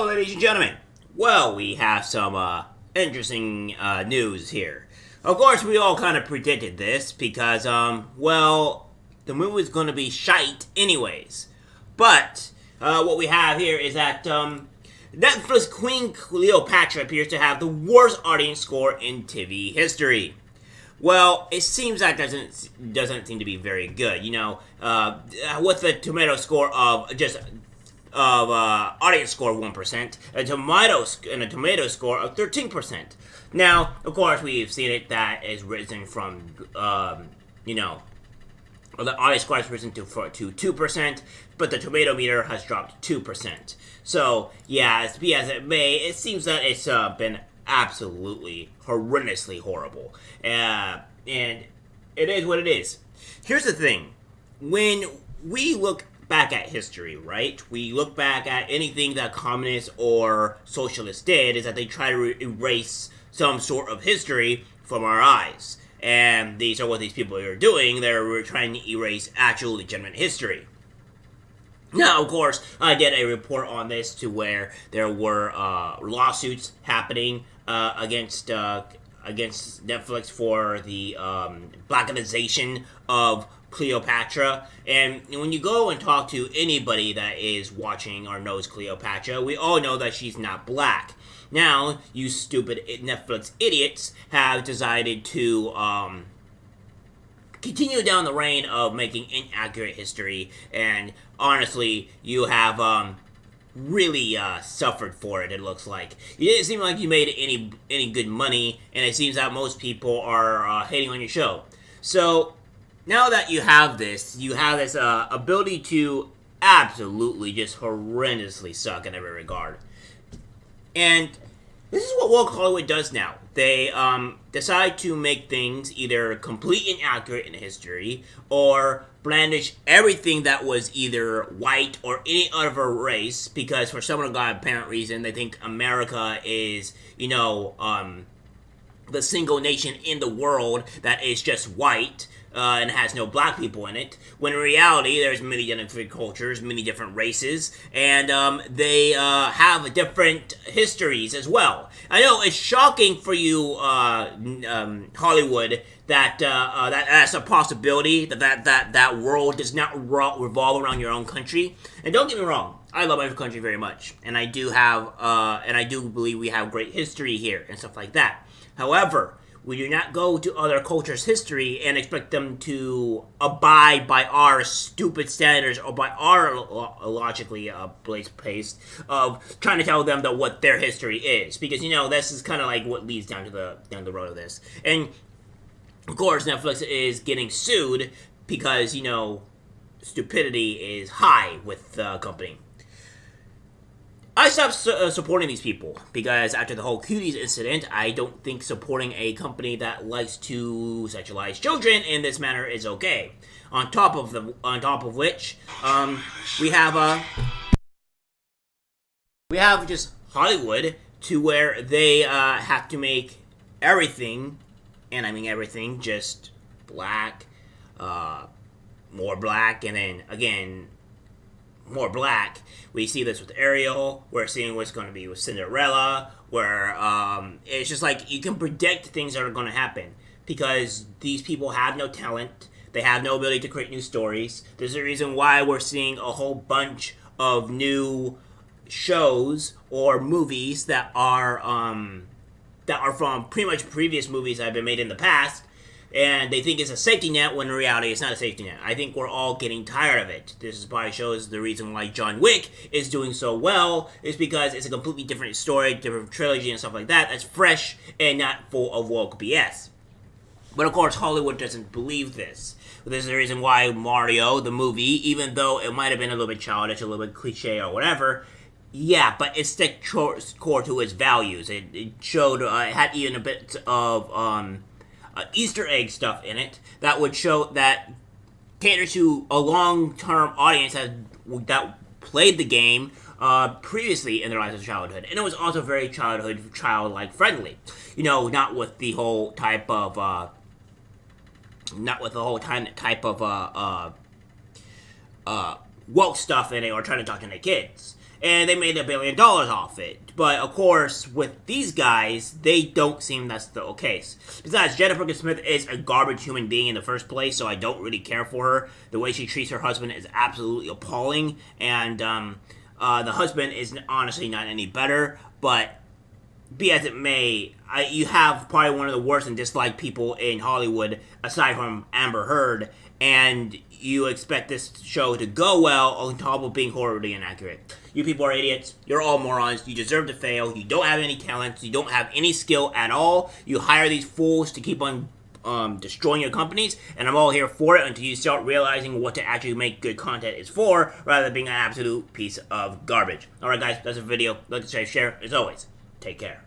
So, ladies and gentlemen, well, we have some interesting news here. Of course, we all kind of predicted this because, well, the movie's going to be shite anyways. But what we have here is that Netflix Queen Cleopatra appears to have the worst audience score in TV history. Well, it seems that doesn't seem to be very good. With the tomato score of audience score of 1%, a tomato score of 13%. Now, of course, we've seen it that is risen from the audience score has risen to 2%, but the tomato meter has dropped 2%. So, yeah, be as it may, it seems that it's been absolutely horrendously horrible. And it is what it is. Here's the thing. When we look back at history, right? We look back at anything that communists or socialists did is that they try to erase some sort of history from our eyes. And these are what these people are doing. They're trying to erase actual legitimate history. Now, of course, I did a report on this to where there were lawsuits happening against Netflix for the blackenization of Cleopatra. And when you go and talk to anybody that is watching or knows Cleopatra, we all know that she's not black. Now, you stupid Netflix idiots have decided to continue down the reign of making inaccurate history, and honestly, you have really suffered for it. It looks like it didn't seem like you made any good money, and it seems that most people are hating on your show. So now that you have this ability to absolutely just horrendously suck in every regard. And this is what woke Hollywood does now. They decide to make things either complete and accurate in history, or brandish everything that was either white or any other race, because for some apparent reason they think America is, the single nation in the world that is just white. And has no black people in it, when in reality there's many different cultures, many different races, and they have different histories as well. I know it's shocking for you, Hollywood, that that's a possibility, that world does not revolve around your own country. And don't get me wrong, I love my country very much, and I do believe we have great history here and stuff like that. However, we do not go to other cultures' history and expect them to abide by our stupid standards or by our logically placed of trying to tell them what their history is, because this is kind of like what leads down the road of this. And of course, Netflix is getting sued because stupidity is high with the company. I stopped supporting these people because after the whole Cuties incident, I don't think supporting a company that likes to sexualize children in this manner is okay. On top of which, we have just Hollywood, to where they have to make everything, and I mean everything, just black, more black, and then again more black. We see this with Ariel. We're seeing what's going to be with Cinderella, where it's just like you can predict things that are going to happen because these people have no talent. They have no ability to create new stories. There's a reason why we're seeing a whole bunch of new shows or movies that are from pretty much previous movies that have been made in the past. And they think it's a safety net when in reality it's not a safety net. I think we're all getting tired of it. This probably shows the reason why John Wick is doing so well is because it's a completely different story, different trilogy and stuff like that that's fresh and not full of woke BS. But of course, Hollywood doesn't believe this. This is the reason why Mario, the movie, even though it might have been a little bit childish, a little bit cliche or whatever, yeah, but it stuck core to its values. It showed, it had even a bit of, Easter egg stuff in it that would show that caters to a long-term audience that played the game previously in their lives of childhood, and it was also very childlike friendly. Not with the whole type of woke stuff in it or trying to talk to their kids. and they made $1 billion off it. But of course, with these guys, they don't seem that's the case. Besides, Jada Pinkett Smith is a garbage human being in the first place, so I don't really care for her. The way she treats her husband is absolutely appalling, and the husband is honestly not any better. But be as it may, you have probably one of the worst and disliked people in Hollywood, aside from Amber Heard, and you expect this show to go well on top of being horribly inaccurate. You people are idiots. You're all morons. You deserve to fail. You don't have any talents. You don't have any skill at all. You hire these fools to keep on destroying your companies, and I'm all here for it until you start realizing what to actually make good content is for, rather than being an absolute piece of garbage. Alright guys, that's a video. Like, share. As always, take care.